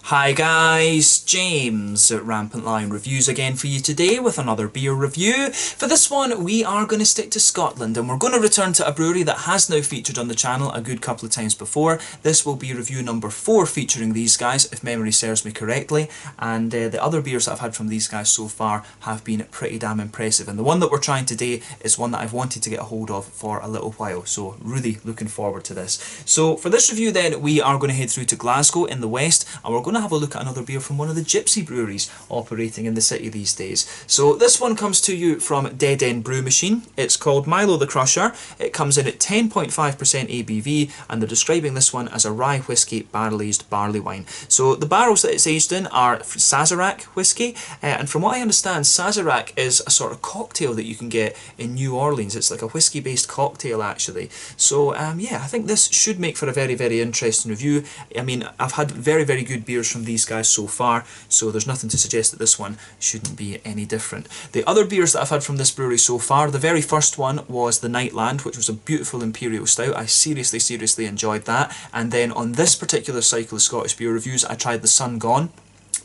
Hi guys, James at Rampant Lion Reviews again for you today with another beer review. For this one we are going to stick to Scotland and we're going to return to a brewery that has now featured on the channel a good couple of times before. This will be review number 4 featuring these guys if memory serves me correctly, and the other beers that I've had from these guys so far have been pretty damn impressive, and the one that we're trying today is one that I've wanted to get a hold of for a little while, so really looking forward to this. So for this review then we are going to head through to Glasgow in the west and we're going to have a look at another beer from one of the gypsy breweries operating in the city these days. So this one comes to you from Dead End Brew Machine. It's called Milo the Crusher. It comes in at 10.5% ABV and they're describing this one as a rye whiskey barrel aged barley wine. So the barrels that it's aged in are Sazerac whiskey, and from what I understand Sazerac is a sort of cocktail that you can get in New Orleans. It's like a whiskey based cocktail actually. So yeah, I think this should make for a very interesting review. I mean, I've had very good beers from these guys so far, so there's nothing to suggest that this one shouldn't be any different. The other beers that I've had from this brewery so far, the very first one was the Nightland, which was a beautiful imperial stout. I seriously enjoyed that. And then on this particular cycle of Scottish beer reviews I tried the Sun Gone,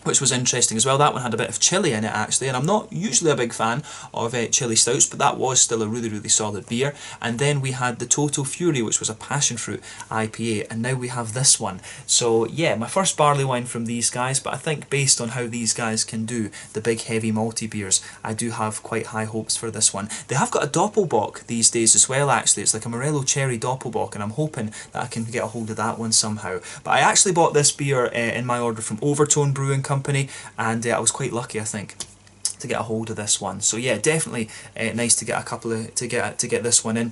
which was interesting as well. That one had a bit of chilli in it actually, and I'm not usually a big fan of chilli stouts, but that was still a really solid beer. And then we had the Total Fury, which was a passion fruit IPA, and now we have this one. So yeah, my first barley wine from these guys, but I think based on how these guys can do the big heavy malty beers, I do have quite high hopes for this one. They have got a Doppelbock these days as well actually. It's like a Morello Cherry Doppelbock, and I'm hoping that I can get a hold of that one somehow. But I actually bought this beer in my order from Overtone Brewing Company, and I was quite lucky, I think, to get a hold of this one. So yeah, definitely nice to get a couple of to get this one in,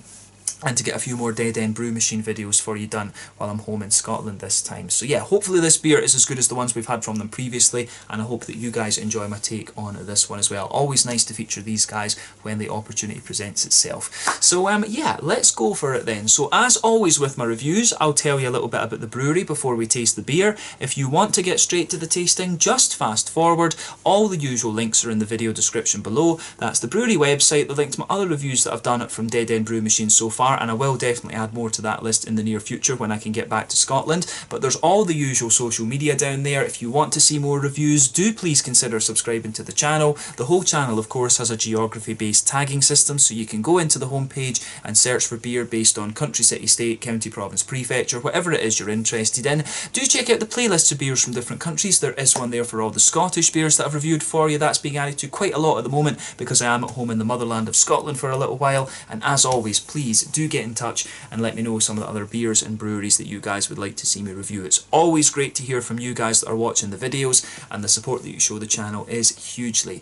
and to get a few more Dead End Brew Machine videos for you done while I'm home in Scotland this time. So yeah, hopefully this beer is as good as the ones we've had from them previously, and I hope that you guys enjoy my take on this one as well. Always nice to feature these guys when the opportunity presents itself. So yeah, let's go for it then. So as always with my reviews, I'll tell you a little bit about the brewery before we taste the beer. If you want to get straight to the tasting, just fast forward. All the usual links are in the video description below. That's the brewery website, the link to my other reviews that I've done from Dead End Brew Machine so far, and I will definitely add more to that list in the near future when I can get back to Scotland. But there's all the usual social media down there. If you want to see more reviews, do please consider subscribing to the channel. The whole channel of course has a geography based tagging system, so you can go into the homepage and search for beer based on country, city, state, county, province, prefecture, whatever it is you're interested in. Do check out the playlists of beers from different countries. There is one there for all the Scottish beers that I've reviewed for you. That's being added to quite a lot at the moment because I am at home in the motherland of Scotland for a little while. And as always, please do get in touch and let me know some of the other beers and breweries that you guys would like to see me review. It's always great to hear from you guys that are watching the videos, and the support that you show the channel is hugely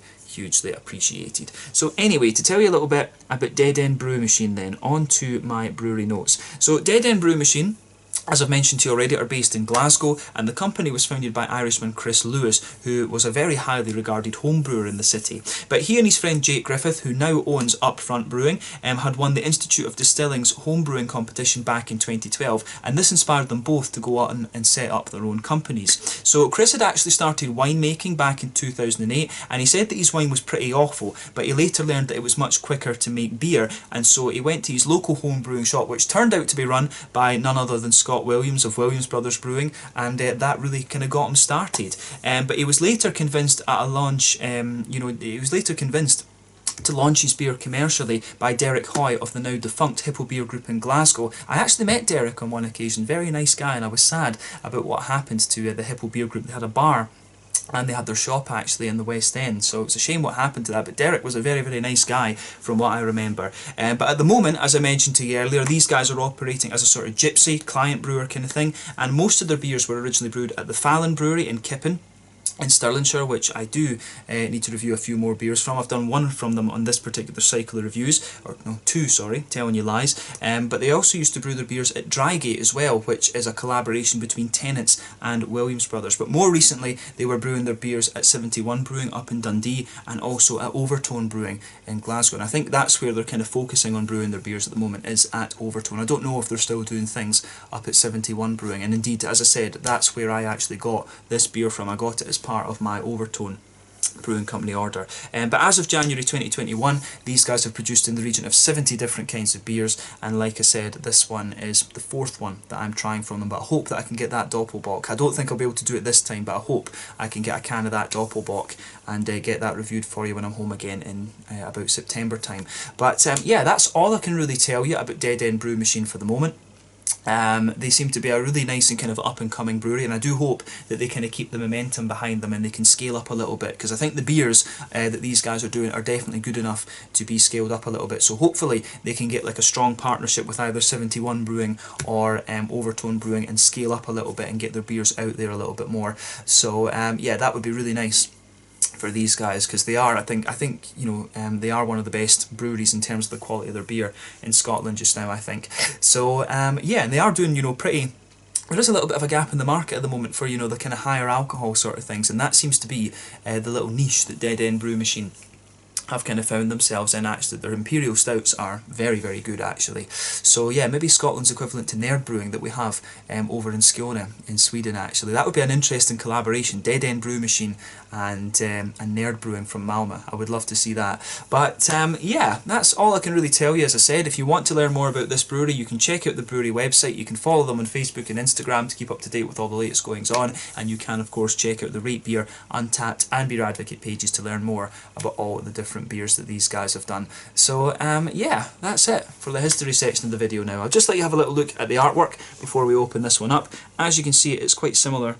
appreciated. So anyway, to tell you a little bit about Dead End Brew Machine then, on to my brewery notes. So Dead End Brew Machine, as I've mentioned to you already, are based in Glasgow, and the company was founded by Irishman Chris Lewis, who was a very highly regarded home brewer in the city. But he and his friend Jake Griffith, who now owns Upfront Brewing, had won the Institute of Distilling's home brewing competition back in 2012, and this inspired them both to go out and set up their own companies. So Chris had actually started winemaking back in 2008, and he said that his wine was pretty awful, but he later learned that it was much quicker to make beer, and so he went to his local home brewing shop, which turned out to be run by none other than Scott Williams of Williams Brothers Brewing, and that really kind of got him started. But he was later convinced at a launch, he was later convinced to launch his beer commercially by Derek Hoy of the now defunct Hippo Beer Group in Glasgow. I actually met Derek on one occasion, very nice guy, and I was sad about what happened to the Hippo Beer Group. They had a bar and they had their shop actually in the West End, so it's a shame what happened to that, but Derek was a very nice guy from what I remember. But at the moment, as I mentioned to you earlier, these guys are operating as a sort of gypsy client brewer kind of thing, and most of their beers were originally brewed at the Fallon Brewery in Kippen in Stirlingshire, which I do need to review a few more beers from. I've done one from them on this particular cycle of reviews, or no, 2, sorry, telling you lies. But they also used to brew their beers at Drygate as well, which is a collaboration between Tennent's and Williams Brothers. But more recently, they were brewing their beers at 71 Brewing up in Dundee, and also at Overtone Brewing in Glasgow. And I think that's where they're kind of focusing on brewing their beers at the moment, is at Overtone. I don't know if they're still doing things up at 71 Brewing. And indeed, as I said, that's where I actually got this beer from. I got it as part of my Overtone Brewing Company order. But as of January 2021, these guys have produced in the region of 70 different kinds of beers, and like I said, this one is the 4th one that I'm trying from them, but I hope that I can get that Doppelbock. I don't think I'll be able to do it this time, but I hope I can get a can of that Doppelbock and get that reviewed for you when I'm home again in about September time. But yeah, that's all I can really tell you about Dead End Brew Machine for the moment. They seem to be a really nice and kind of up and coming brewery, and I do hope that they kind of keep the momentum behind them and they can scale up a little bit, because I think the beers that these guys are doing are definitely good enough to be scaled up a little bit. So hopefully they can get like a strong partnership with either 71 Brewing or Overtone Brewing and scale up a little bit and get their beers out there a little bit more. So yeah, that would be really nice for these guys, because they are, I think you know, they are one of the best breweries in terms of the quality of their beer in Scotland just now, I think. So yeah, and they are doing, you know, pretty. There is a little bit of a gap in the market at the moment for, you know, the kind of higher alcohol sort of things, and that seems to be the little niche that Dead End Brew Machine have kind of found themselves in. Actually, their imperial stouts are very, very good actually. So yeah, maybe Scotland's equivalent to Nerd Brewing that we have over in Skåne in Sweden actually. That would be an interesting collaboration, Dead End Brew Machine and Nerd Brewing from Malmö. I would love to see that. But yeah, that's all I can really tell you. As I said, if you want to learn more about this brewery, you can check out the brewery website, you can follow them on Facebook and Instagram to keep up to date with all the latest goings on, and you can of course check out the Rate Beer, Untappd and Beer Advocate pages to learn more about all the different beers that these guys have done. So yeah, that's it for the history section of the video now. I'll just let you have a little look at the artwork before we open this one up. As you can see, it's quite similar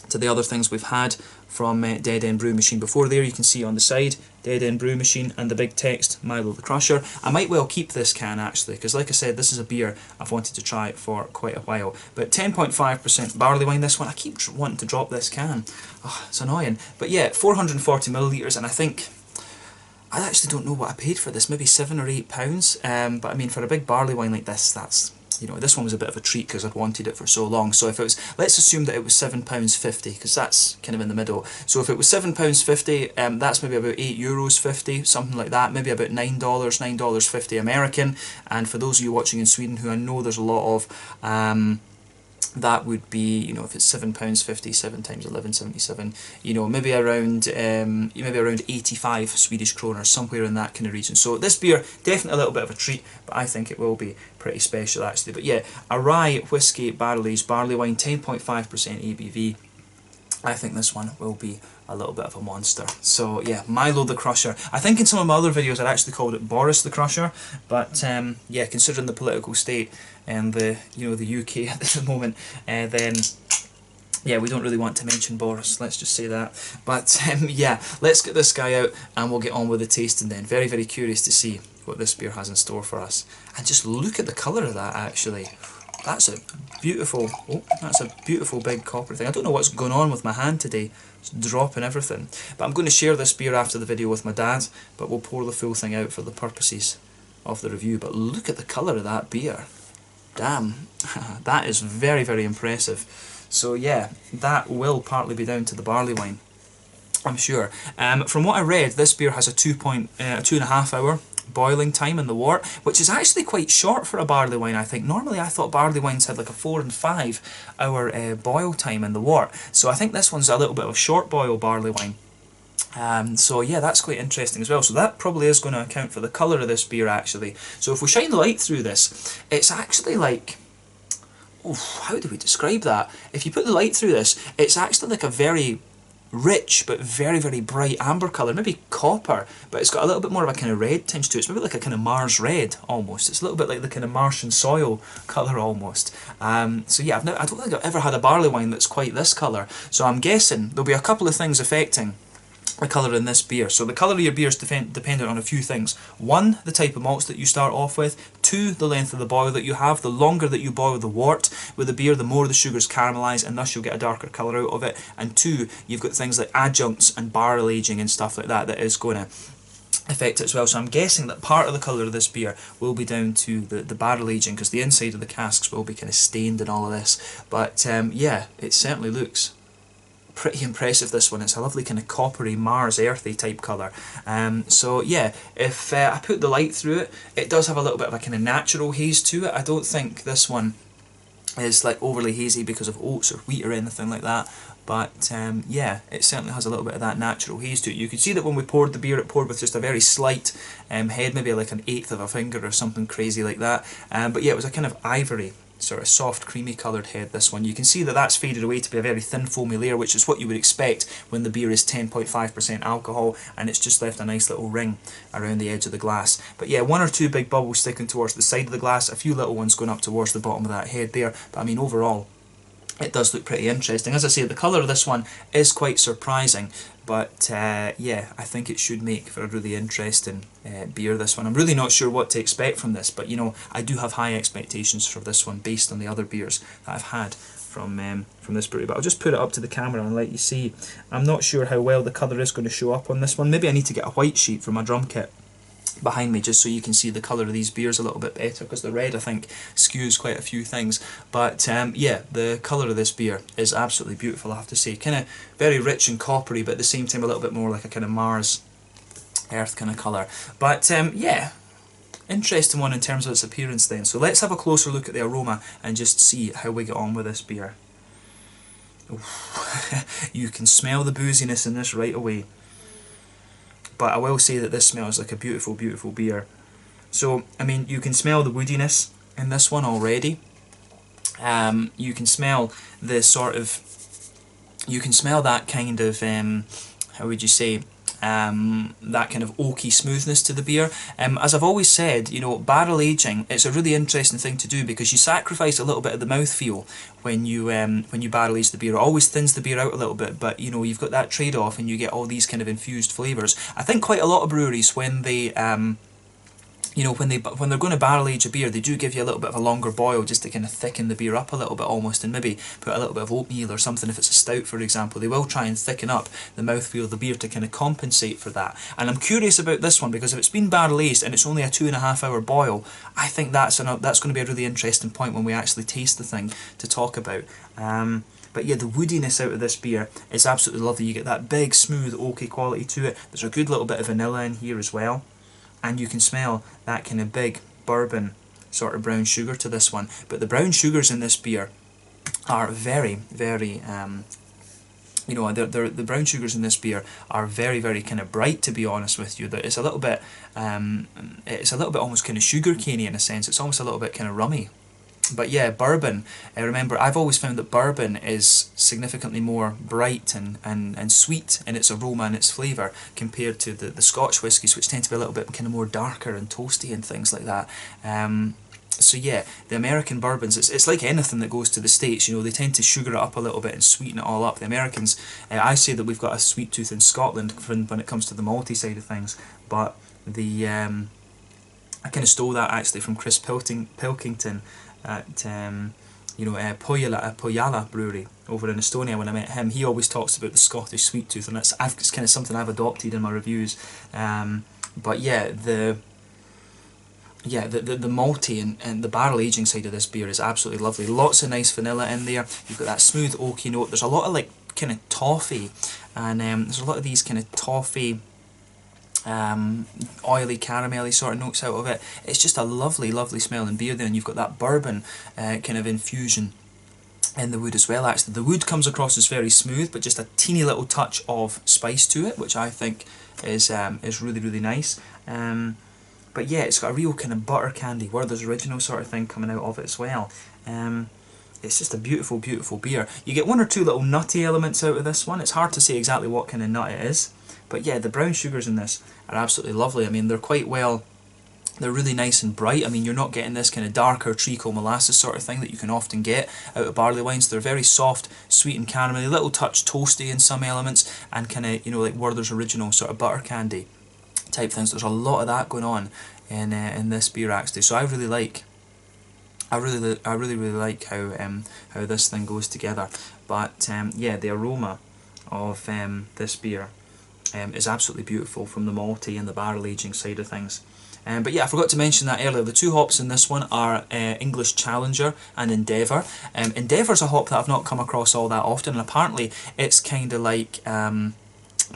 to the other things we've had from Dead End Brew Machine before. There you can see on the side, Dead End Brew Machine, and the big text, Milo the Crusher. I might well keep this can actually, because like I said, this is a beer I've wanted to try for quite a while. But 10.5% barley wine, this one. I keep wanting to drop this can. Oh, it's annoying. But yeah, 440 millilitres, and I think, I actually don't know what I paid for this, maybe £7 or £8. But I mean, for a big barley wine like this, that's, you know, this one was a bit of a treat because I'd wanted it for so long. So if it was, let's assume that it was £7.50, because that's kind of in the middle. So if it was £7.50, that's maybe about €8.50, something like that, maybe about $9, $9.50 American. And for those of you watching in Sweden, who I know there's a lot of, that would be, you know, if it's £7.50, 7 times 11.77, you know, maybe around 85 Swedish kronor, somewhere in that kind of region. So this beer, definitely a little bit of a treat, but I think it will be pretty special actually. But yeah, a rye whiskey barrel aged barley wine, 10.5% ABV. I think this one will be a little bit of a monster. So yeah, Milo the Crusher. I think in some of my other videos I'd actually called it Boris the Crusher, but yeah, considering the political state and the, you know, the UK at the moment, then yeah, we don't really want to mention Boris, let's just say that. But yeah, let's get this guy out and we'll get on with the tasting then. Very, very curious to see what this beer has in store for us. And just look at the colour of that actually. That's a beautiful, oh, that's a beautiful big copper thing. I don't know what's going on with my hand today. It's dropping everything. But I'm going to share this beer after the video with my dad, but we'll pour the full thing out for the purposes of the review. But look at the colour of that beer. Damn, that is very, very impressive. So yeah, that will partly be down to the barley wine, I'm sure. From what I read, this beer has a 2.5 hour boiling time in the wort, which is actually quite short for a barley wine, I think. Normally I thought barley wines had like a 4 and 5 hour boil time in the wort, so I think this one's a little bit of a short boil barley wine. So yeah, that's quite interesting as well. So that probably is going to account for the colour of this beer actually. So if we shine the light through this, it's actually like, oh, how do we describe that? If you put the light through this, it's actually like a very rich but very, very bright amber colour, maybe copper, but it's got a little bit more of a kind of red tinge to it. It's maybe like a kind of Mars red almost. It's a little bit like the kind of Martian soil colour almost. So yeah, I don't think I've ever had a barley wine that's quite this colour. So I'm guessing there'll be a couple of things affecting the colour in this beer. So the colour of your beer is dependent on a few things. 1, the type of malts that you start off with. 2, the length of the boil that you have. The longer that you boil the wort with the beer, the more the sugars caramelise, and thus you'll get a darker colour out of it. And 2, you've got things like adjuncts and barrel aging and stuff like that that is going to affect it as well. So I'm guessing that part of the colour of this beer will be down to the barrel aging, because the inside of the casks will be kind of stained and all of this. But yeah, it certainly looks pretty impressive, this one. It's a lovely kind of coppery, Mars earthy type colour. So yeah, if I put the light through it, it does have a little bit of a kind of natural haze to it. I don't think this one is like overly hazy because of oats or wheat or anything like that. But yeah, it certainly has a little bit of that natural haze to it. You can see that when we poured the beer, it poured with just a very slight head, maybe like an eighth of a finger or something crazy like that. But yeah, it was a kind of ivory, sort of soft, creamy coloured head, this one. You can see that that's faded away to be a very thin foamy layer, which is what you would expect when the beer is 10.5% alcohol, and it's just left a nice little ring around the edge of the glass. But yeah, one or two big bubbles sticking towards the side of the glass, a few little ones going up towards the bottom of that head there. But I mean, overall, it does look pretty interesting. As I say, the colour of this one is quite surprising, but yeah, I think it should make for a really interesting beer, this one. I'm really not sure what to expect from this, but you know, I do have high expectations for this one based on the other beers that I've had from this brewery. But I'll just put it up to the camera and let you see. I'm not sure how well the colour is going to show up on this one. Maybe I need to get a white sheet for my drum kit behind me just so you can see the colour of these beers a little bit better, because the red, I think, skews quite a few things. But yeah, the colour of this beer is absolutely beautiful, I have to say. Kind of very rich and coppery, but at the same time a little bit more like a kind of Mars Earth kind of colour. But yeah, interesting one in terms of its appearance then. So let's have a closer look at the aroma and just see how we get on with this beer. You can smell the booziness in this right away. But I will say that this smells like a beautiful, beautiful beer. So, I mean, you can smell the woodiness in this one already. You can smell the sort of... You can smell that kind of, how would you say, that kind of oaky smoothness to the beer. As I've always said, you know, barrel aging, it's a really interesting thing to do because you sacrifice a little bit of the mouthfeel when you barrel age the beer. It always thins the beer out a little bit, but you know, you've got that trade-off and you get all these kind of infused flavours. I think quite a lot of breweries, when they you know, when they're going to barrel age a beer, they do give you a little bit of a longer boil just to kind of thicken the beer up a little bit almost, and maybe put a little bit of oatmeal or something. If it's a stout, for example, they will try and thicken up the mouthfeel of the beer to kind of compensate for that. And I'm curious about this one because if it's been barrel aged and it's only a 2.5 hour boil, I think that's going to be a really interesting point when we actually taste the thing to talk about. But yeah, the woodiness out of this beer is absolutely lovely. You get that big, smooth, oaky quality to it. There's a good little bit of vanilla in here as well. And you can smell that kind of big bourbon sort of brown sugar to this one. But the brown sugars in this beer are very, very, you know, the brown sugars in this beer are very, very kind of bright, to be honest with you. It's a little bit almost kind of sugar caney in a sense. It's almost a little bit kind of rummy. But yeah, bourbon, remember, I've always found that bourbon is significantly more bright and sweet in its aroma and its flavour compared to the Scotch whiskies, which tend to be a little bit kind of more darker and toasty and things like that. So yeah, the American bourbons, it's like anything that goes to the States, you know, they tend to sugar it up a little bit and sweeten it all up. The Americans, I say that we've got a sweet tooth in Scotland when it comes to the malty side of things, but the I kind of stole that actually from Chris Pilkington at you know, Pohjola Brewery over in Estonia. When I met him, he always talks about the Scottish sweet tooth, and it's kind of something I've adopted in my reviews. But yeah, the malty and the barrel aging side of this beer is absolutely lovely. Lots of nice vanilla in there. You've got that smooth oaky note. There's a lot of like kind of toffee, and there's a lot of these kind of toffee, oily, caramelly sort of notes out of it. It's just a lovely, lovely smelling beer there, and you've got that bourbon kind of infusion in the wood as well. Actually, the wood comes across as very smooth, but just a teeny little touch of spice to it, which I think is really, really nice. But yeah, it's got a real kind of butter candy, Werther's Original sort of thing coming out of it as well. It's just a beautiful, beautiful beer. You get one or two little nutty elements out of this one. It's hard to say exactly what kind of nut it is. But yeah, the brown sugars in this are absolutely lovely. I mean, they're really nice and bright. I mean, you're not getting this kind of darker treacle molasses sort of thing that you can often get out of barley wines. They're very soft, sweet and caramelly, a little touch toasty in some elements, and kind of, you know, like Werther's Original sort of butter candy type things. There's a lot of that going on in this beer actually. So I really really like how this thing goes together. But yeah, the aroma of this beer is absolutely beautiful from the malty and the barrel aging side of things. But yeah, I forgot to mention that earlier. The two hops in this one are English Challenger and Endeavour. Endeavour's a hop that I've not come across all that often, and apparently it's kind of like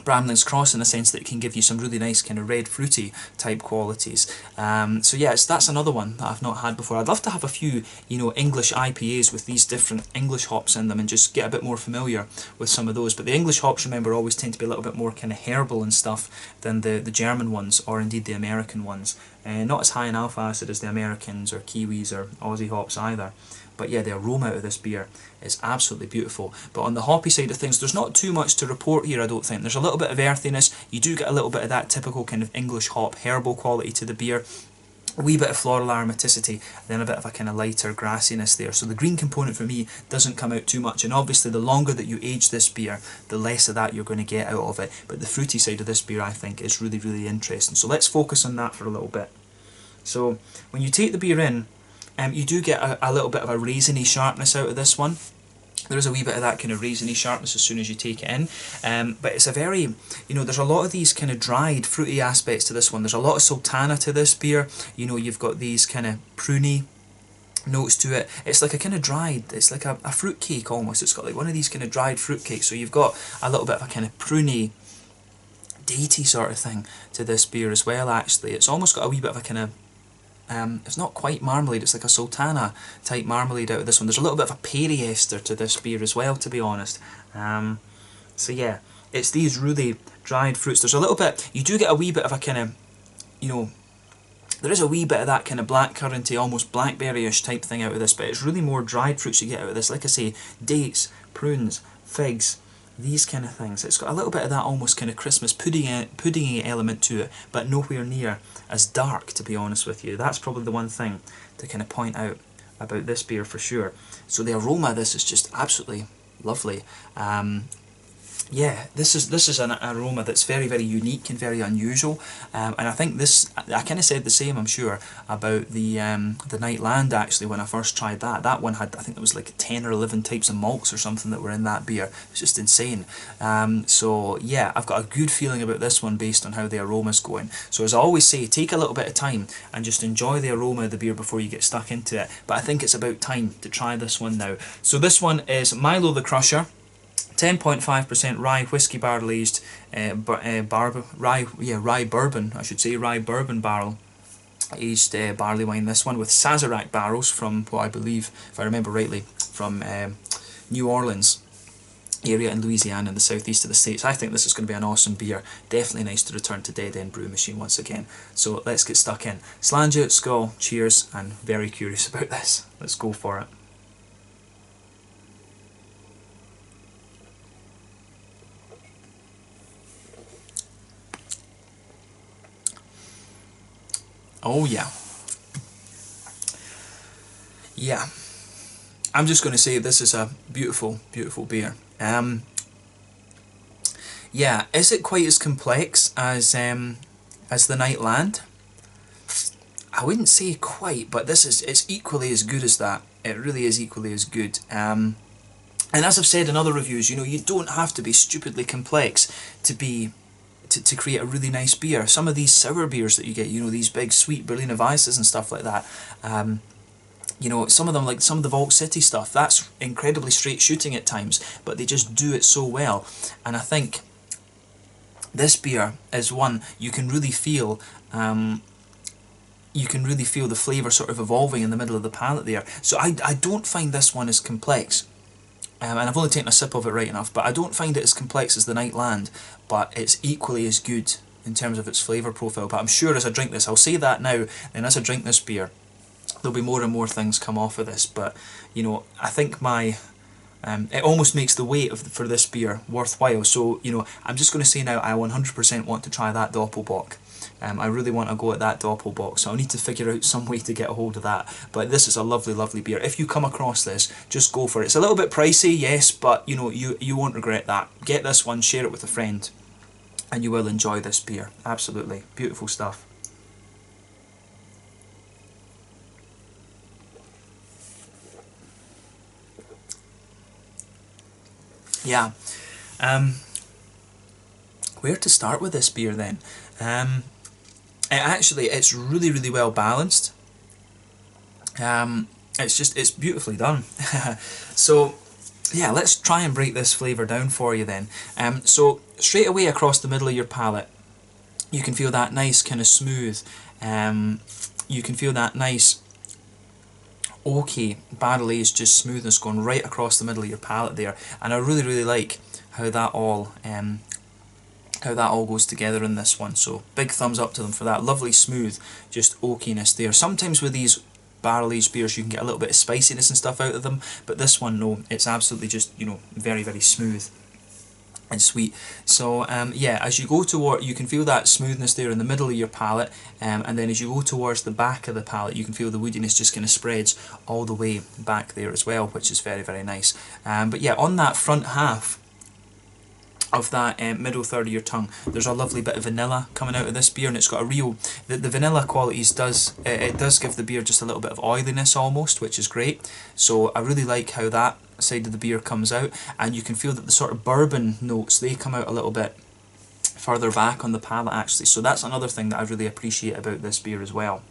Bramling's Cross in the sense that it can give you some really nice kind of red fruity type qualities. So yeah, that's another one that I've not had before. I'd love to have a few, you know, English IPAs with these different English hops in them and just get a bit more familiar with some of those. But the English hops, remember, always tend to be a little bit more kind of herbal and stuff than the German ones, or indeed the American ones. Not as high in alpha acid as the Americans or Kiwis or Aussie hops either. But yeah, the aroma out of this beer is absolutely beautiful. But on the hoppy side of things, there's not too much to report here, I don't think. There's a little bit of earthiness. You do get a little bit of that typical kind of English hop herbal quality to the beer. A wee bit of floral aromaticity, and then a bit of a kind of lighter grassiness there. So the green component for me doesn't come out too much, and obviously the longer that you age this beer, the less of that you're going to get out of it. But the fruity side of this beer, I think, is really, really interesting. So let's focus on that for a little bit. So when you take the beer in, you do get a little bit of a raisiny sharpness out of this one. There is a wee bit of that kind of raisiny sharpness as soon as you take it in, but it's a very, you know, there's a lot of these kind of dried fruity aspects to this one. There's a lot of sultana to this beer. You know, you've got these kind of pruny notes to it. It's like a kind of dried, it's like a fruit cake almost. It's got like one of these kind of dried fruit cakes. So you've got a little bit of a kind of pruny, datey sort of thing to this beer as well. Actually, it's almost got a wee bit of a kind of it's not quite marmalade, it's like a sultana type marmalade out of this one. There's a little bit of a perry ester to this beer as well, to be honest. So yeah, it's these really dried fruits. There's a little bit, you do get a wee bit of a kind of, you know, there is a wee bit of that kind of blackcurranty, almost blackberry-ish type thing out of this, but it's really more dried fruits you get out of this. Like I say, dates, prunes, figs, these kind of things. It's got a little bit of that almost kind of Christmas puddingy element to it, but nowhere near as dark, to be honest with you. That's probably the one thing to kind of point out about this beer for sure. So the aroma of this is just absolutely lovely. Yeah, this is an aroma that's very, very unique and very unusual, and I think this, I kind of said the same, I'm sure, about the Nightland actually when I first tried that. That one had, I think there was like 10 or 11 types of malts or something that were in that beer. It's just insane. So yeah, I've got a good feeling about this one based on how the aroma's going. So as I always say, take a little bit of time and just enjoy the aroma of the beer before you get stuck into it. But I think it's about time to try this one now. So this one is Milo the Crusher. 10.5% rye whiskey barrel aged rye bourbon, I should say, rye bourbon barrel aged barley wine. This one with Sazerac barrels from what I believe, if I remember rightly, from New Orleans area in Louisiana in the southeast of the States. I think this is going to be an awesome beer. Definitely nice to return to Dead End Brew Machine once again. So let's get stuck in. Slàinte, skål, cheers, and very curious about this. Let's go for it. Oh yeah. Yeah. I'm just going to say this is a beautiful, beautiful beer. Yeah, is it quite as complex as the Nightland? I wouldn't say quite, but it's equally as good as that. It really is equally as good. And as I've said in other reviews, you know, you don't have to be stupidly complex to create a really nice beer. Some of these sour beers that you get, you know, these big sweet Berliner Weisses and stuff like that, you know, some of them, like some of the Vault City stuff, that's incredibly straight shooting at times, but they just do it so well. And I think this beer is one you can really feel. You can really feel the flavour sort of evolving in the middle of the palate there. So I don't find this one as complex. And I've only taken a sip of it right enough, but I don't find it as complex as the Nightland, but it's equally as good in terms of its flavour profile. But I'm sure as I drink this, I'll say that now, and as I drink this beer, there'll be more and more things come off of this. But, you know, I think it almost makes the wait for this beer worthwhile. So, you know, I'm just going to say now, I 100% want to try that Doppelbock. I really want to go at that Doppelbock, so I'll need to figure out some way to get a hold of that. But this is a lovely, lovely beer. If you come across this, just go for it. It's a little bit pricey, yes, but you know, you won't regret that. Get this one, share it with a friend, and you will enjoy this beer. Absolutely. Beautiful stuff. Yeah. Where to start with this beer then? It's really, really well balanced. It's beautifully done. So yeah, let's try and break this flavour down for you then. So straight away across the middle of your palate, you can feel that nice kind of smooth, you can feel that nice oaky, barrel-aged just smoothness going right across the middle of your palate there, and I really, really like how that all goes together in this one. So big thumbs up to them for that lovely smooth just oakiness there. Sometimes with these barrel-aged beers you can get a little bit of spiciness and stuff out of them, but this one, no, it's absolutely just, you know, very, very smooth and sweet. So yeah, as you go toward, you can feel that smoothness there in the middle of your palate, and then as you go towards the back of the palate, you can feel the woodiness just kind of spreads all the way back there as well, which is very, very nice. But yeah, on that front half of that middle third of your tongue, there's a lovely bit of vanilla coming out of this beer, and it's got a real, the vanilla qualities does give the beer just a little bit of oiliness almost, which is great. So I really like how that side of the beer comes out, and you can feel that the sort of bourbon notes, they come out a little bit further back on the palate actually. So that's another thing that I really appreciate about this beer as well.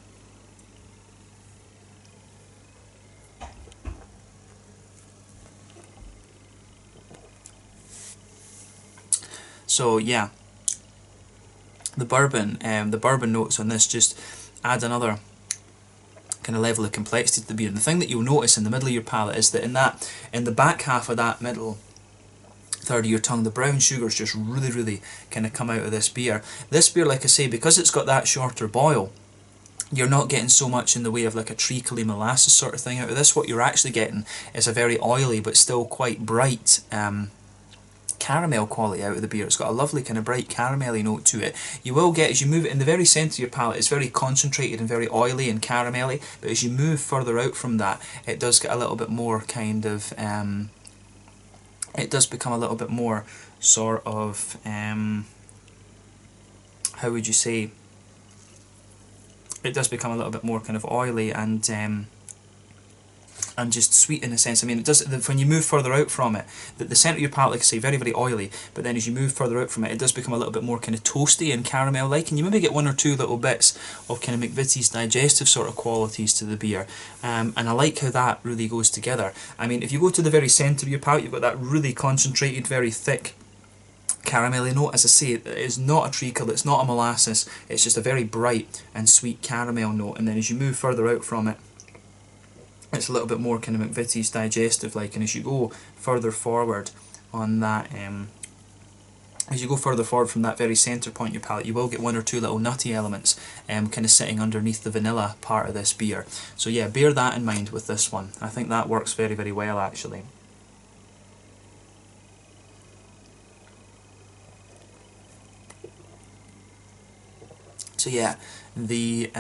So yeah, the bourbon notes on this just add another kind of level of complexity to the beer. And the thing that you'll notice in the middle of your palate is that in the back half of that middle third of your tongue, the brown sugars just really, really kind of come out of this beer. This beer, like I say, because it's got that shorter boil, you're not getting so much in the way of like a treacly molasses sort of thing out of this. What you're actually getting is a very oily but still quite bright caramel quality out of the beer. It's got a lovely kind of bright caramelly note to it. You will get, as you move it in the very centre of your palate, it's very concentrated and very oily and caramelly, but as you move further out from that, it does get a little bit more kind of, it does become a little bit more sort of, how would you say, it does become a little bit more kind of oily and just sweet in a sense. I mean, it does, when you move further out from it, the centre of your palate, like I say, very, very oily, but then as you move further out from it, it does become a little bit more kind of toasty and caramel-like, and you maybe get one or two little bits of kind of McVitie's digestive sort of qualities to the beer, and I like how that really goes together. I mean, if you go to the very centre of your palate, you've got that really concentrated, very thick caramelly note. As I say, it is not a treacle, it's not a molasses, it's just a very bright and sweet caramel note, and then as you move further out from it, it's a little bit more kind of McVitie's digestive like, and as you go further forward on that, as you go further forward from that very centre point in your palate, you will get one or two little nutty elements kind of sitting underneath the vanilla part of this beer. So yeah, bear that in mind with this one. I think that works very, very well actually. So yeah, the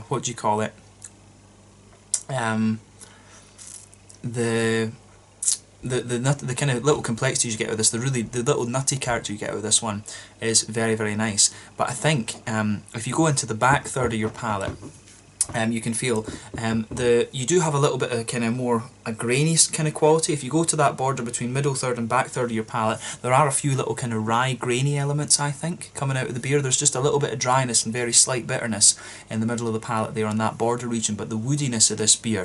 what do you call it? The kind of little complexities you get with this, the little nutty character you get with this one is very, very nice. But I think if you go into the back third of your palate, you can feel you do have a little bit of kind of more a grainy kind of quality. If you go to that border between middle third and back third of your palate, there are a few little kind of rye grainy elements, I think, coming out of the beer. There's just a little bit of dryness and very slight bitterness in the middle of the palate there on that border region, but the woodiness of this beer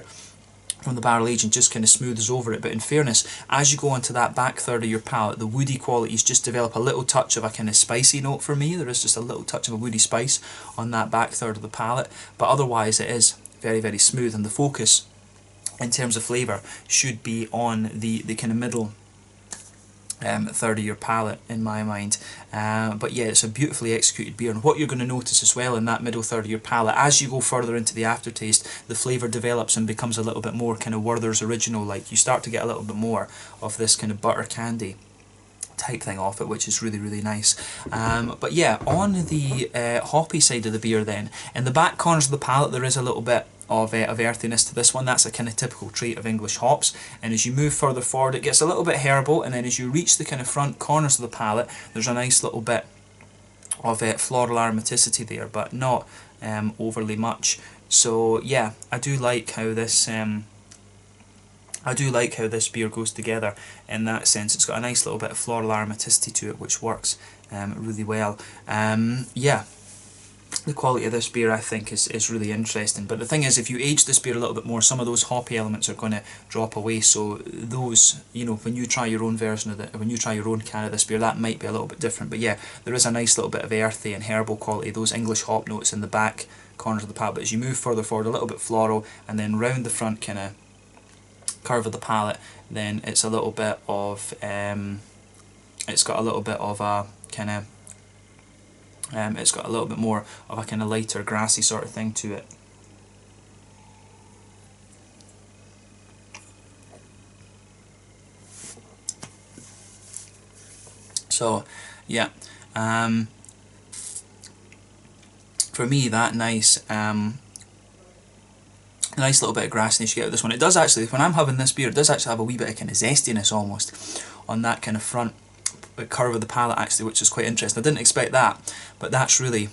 from the barrel aging just kind of smooths over it. But in fairness, as you go onto that back third of your palate, the woody qualities just develop a little touch of a kind of spicy note for me. There is just a little touch of a woody spice on that back third of the palate, but otherwise it is very, very smooth, and the focus in terms of flavour should be on the kind of middle third of your palate in my mind. But yeah, it's a beautifully executed beer, and what you're going to notice as well in that middle third of your palate, as you go further into the aftertaste, the flavour develops and becomes a little bit more kind of Werther's Original like. You start to get a little bit more of this kind of butter candy type thing off it, which is really, really nice. But yeah, on the hoppy side of the beer then, in the back corners of the palate there is a little bit of earthiness to this one. That's a kind of typical trait of English hops, and as you move further forward it gets a little bit herbal, and then as you reach the kind of front corners of the palate there's a nice little bit of floral aromaticity there, but not overly much. So yeah, I do like how this beer goes together in that sense. It's got a nice little bit of floral aromaticity to it, which works really well. Yeah, the quality of this beer, I think, is really interesting. But the thing is, if you age this beer a little bit more, some of those hoppy elements are going to drop away. So those, you know, when you try your own version of it, when you try your own can of this beer, that might be a little bit different. But yeah, there is a nice little bit of earthy and herbal quality, those English hop notes in the back corners of the palate. But as you move further forward, a little bit floral, and then round the front kind of curve of the palate, then it's a little bit of, it's got a little bit of a kind of, it's got a little bit more of a kind of lighter grassy sort of thing to it. So yeah, for me, that nice nice little bit of grassiness you get out of this one. It does actually, when I'm having this beer, it does actually have a wee bit of kind of zestiness almost on that kind of front curve of the palate actually, which is quite interesting. I didn't expect that, but that's really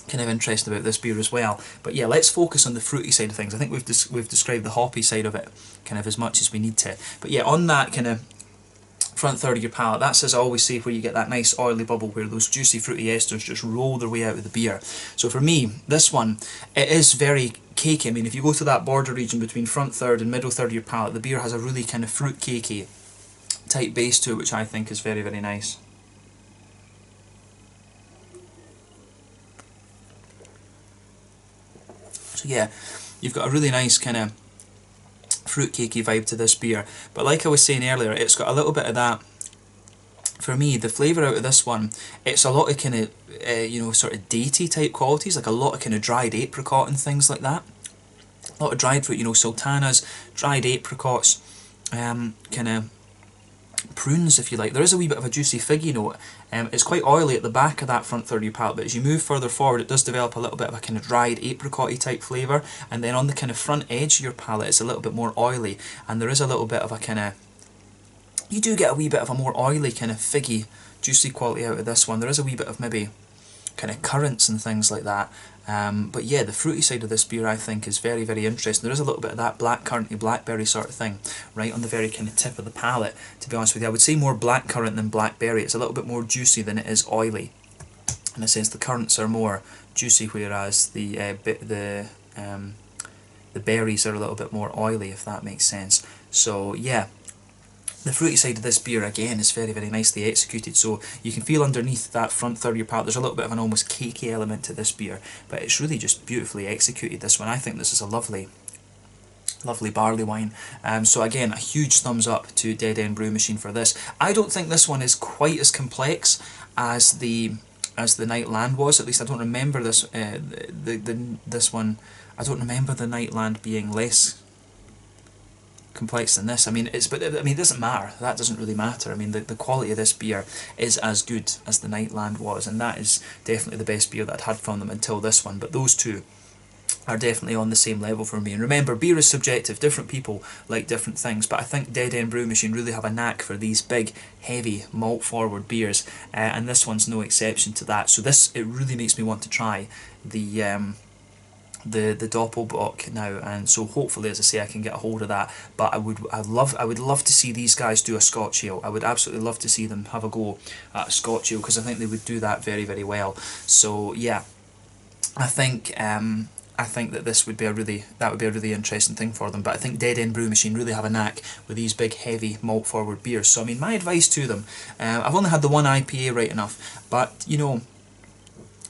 kind of interesting about this beer as well. But yeah, let's focus on the fruity side of things. I think we've described the hoppy side of it kind of as much as we need to. But yeah, on that kind of front third of your palate, that's, as I always say, where you get that nice oily bubble where those juicy fruity esters just roll their way out of the beer. So for me, this one, it is very cakey. I mean, if you go to that border region between front third and middle third of your palate, the beer has a really kind of fruit cakey type base to it, which I think is very, very nice. So yeah, you've got a really nice kind of fruit cakey vibe to this beer, but like I was saying earlier, it's got a little bit of that. For me, the flavour out of this one, it's a lot of kind of you know, sort of datey type qualities, like a lot of kind of dried apricot and things like that. A lot of dried fruit, you know, sultanas, dried apricots, kind of prunes, if you like. There is a wee bit of a juicy figgy note. It's quite oily at the back of that front third of your palate, but as you move further forward, it does develop a little bit of a kind of dried apricot-y type flavour, and then on the kind of front edge of your palate, it's a little bit more oily, and there is a little bit of a kind of, you do get a wee bit of a more oily kind of figgy, juicy quality out of this one. There is a wee bit of maybe kind of currants and things like that. But yeah, the fruity side of this beer, I think, is very, very interesting. There is a little bit of that blackcurranty, blackberry sort of thing right on the very kind of tip of the palate, to be honest with you. I would say more blackcurrant than blackberry. It's a little bit more juicy than it is oily. In a sense, the currants are more juicy, whereas the berries are a little bit more oily, if that makes sense. So yeah, the fruity side of this beer, again, is very, very nicely executed. So you can feel underneath that front third of your palate, there's a little bit of an almost cakey element to this beer, but it's really just beautifully executed, this one. I think this is a lovely, lovely barley wine. So again, a huge thumbs up to Dead End Brew Machine for this. I don't think this one is quite as complex as the Night Land was. At least I don't remember this this one. I don't remember the Night Land being less complex than this. I mean, it doesn't matter. That doesn't really matter. I mean, the quality of this beer is as good as the Night Land was, and that is definitely the best beer that I'd had from them until this one. But those two are definitely on the same level for me. And remember, beer is subjective. Different people like different things, but I think Dead End Brew Machine really have a knack for these big, heavy, malt-forward beers, and this one's no exception to that. So this, it really makes me want to try the Doppelbock now, and so hopefully, as I say, I can get a hold of that. But I would love to see these guys do a Scotch ale. I would absolutely love to see them have a go at a Scotch ale, because I think they would do that very, very well. So yeah, I think that this would be a really interesting thing for them. But I think Dead End Brew Machine really have a knack with these big, heavy, malt forward beers. So I mean, my advice to them, I've only had the one IPA right enough, but you know,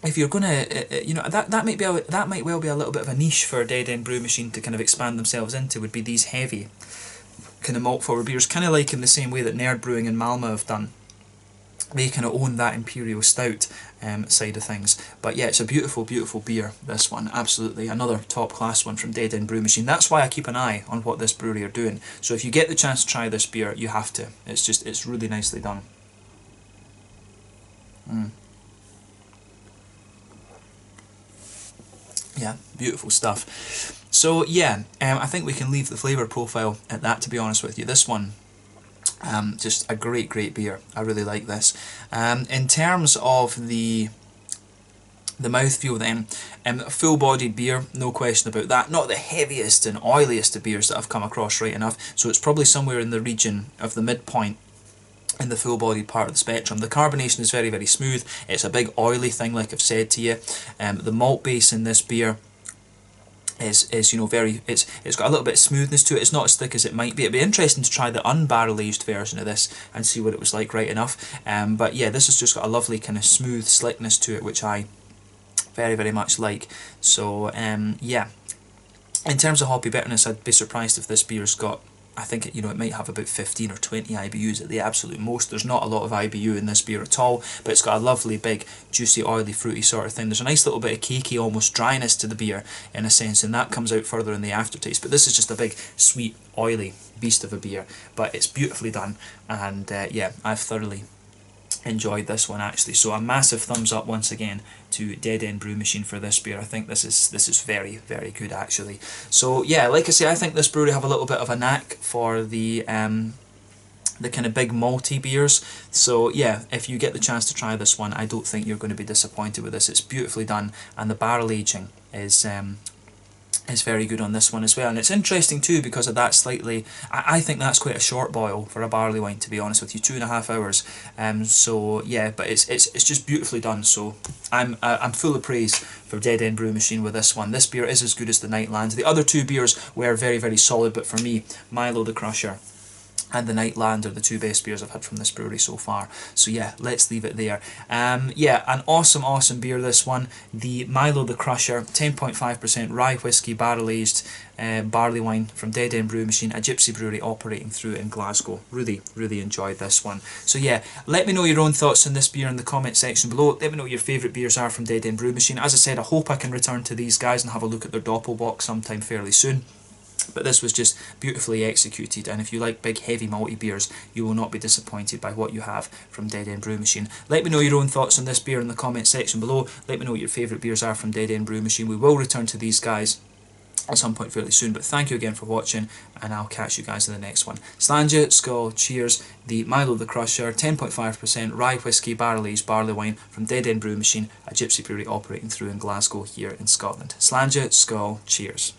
if you're gonna, you know, that might well be a little bit of a niche for Dead End Brew Machine to kind of expand themselves into, would be these heavy kind of malt forward beers, kind of like in the same way that Nerd Brewing and Malma have done. They kind of own that Imperial Stout side of things. But yeah, it's a beautiful, beautiful beer, this one. Absolutely. Another top class one from Dead End Brew Machine. That's why I keep an eye on what this brewery are doing. So if you get the chance to try this beer, you have to. It's really nicely done. Yeah, beautiful stuff. So yeah, I think we can leave the flavour profile at that, to be honest with you. This one, just a great, great beer. I really like this. In terms of the mouthfeel then, full-bodied beer, no question about that. Not the heaviest and oiliest of beers that I've come across, right enough. So it's probably somewhere in the region of the midpoint in the full-bodied part of the spectrum. The carbonation is very, very smooth. It's a big oily thing, like I've said to you. The malt base in this beer is you know, it's got a little bit of smoothness to it. It's not as thick as it might be. It'd be interesting to try the unbarrel aged version of this and see what it was like right enough. But yeah, this has just got a lovely kind of smooth slickness to it, which I very, very much like. So yeah, in terms of hoppy bitterness, I'd be surprised if this beer's got, I think it, you know, it might have about 15 or 20 IBUs at the absolute most. There's not a lot of IBU in this beer at all, but it's got a lovely big juicy oily fruity sort of thing. There's a nice little bit of cakey almost dryness to the beer in a sense, and that comes out further in the aftertaste. But this is just a big sweet oily beast of a beer, but it's beautifully done, and yeah, I've thoroughly enjoyed this one actually. So a massive thumbs up once again to Dead End Brew Machine for this beer. I think this is very, very good actually. So yeah, like I say, I think this brewery have a little bit of a knack for the kind of big malty beers. So yeah, if you get the chance to try this one, I don't think you're going to be disappointed with this. It's beautifully done, and the barrel aging is very good on this one as well. And it's interesting too because of that slightly, I think that's quite a short boil for a barley wine, to be honest with you, 2.5 hours. So yeah, but it's just beautifully done. So I'm full of praise for Dead End Brew Machine with this one. This beer is as good as the Nightland. The other two beers were very, very solid, but for me, Milo the Crusher and the Nightland are the two best beers I've had from this brewery so far. So yeah, let's leave it there. Yeah, an awesome beer, this one. The Milo the Crusher, 10.5% rye whiskey, barrel aged barley wine from Dead End Brew Machine, a gypsy brewery operating through in Glasgow. Really, really enjoyed this one. So yeah, let me know your own thoughts on this beer in the comment section below. Let me know what your favourite beers are from Dead End Brew Machine. As I said, I hope I can return to these guys and have a look at their Doppelbock sometime fairly soon. But this was just beautifully executed, and if you like big heavy malty beers, you will not be disappointed by what you have from Dead End Brew Machine. Let me know your own thoughts on this beer in the comment section below. Let me know what your favourite beers are from Dead End Brew Machine. We will return to these guys at some point fairly soon, but thank you again for watching, and I'll catch you guys in the next one. Slàinte, skål, cheers. The Milo the Crusher, 10.5% rye whiskey, barrel aged barley wine from Dead End Brew Machine, a gypsy brewery operating through in Glasgow here in Scotland. Slàinte, skål, cheers.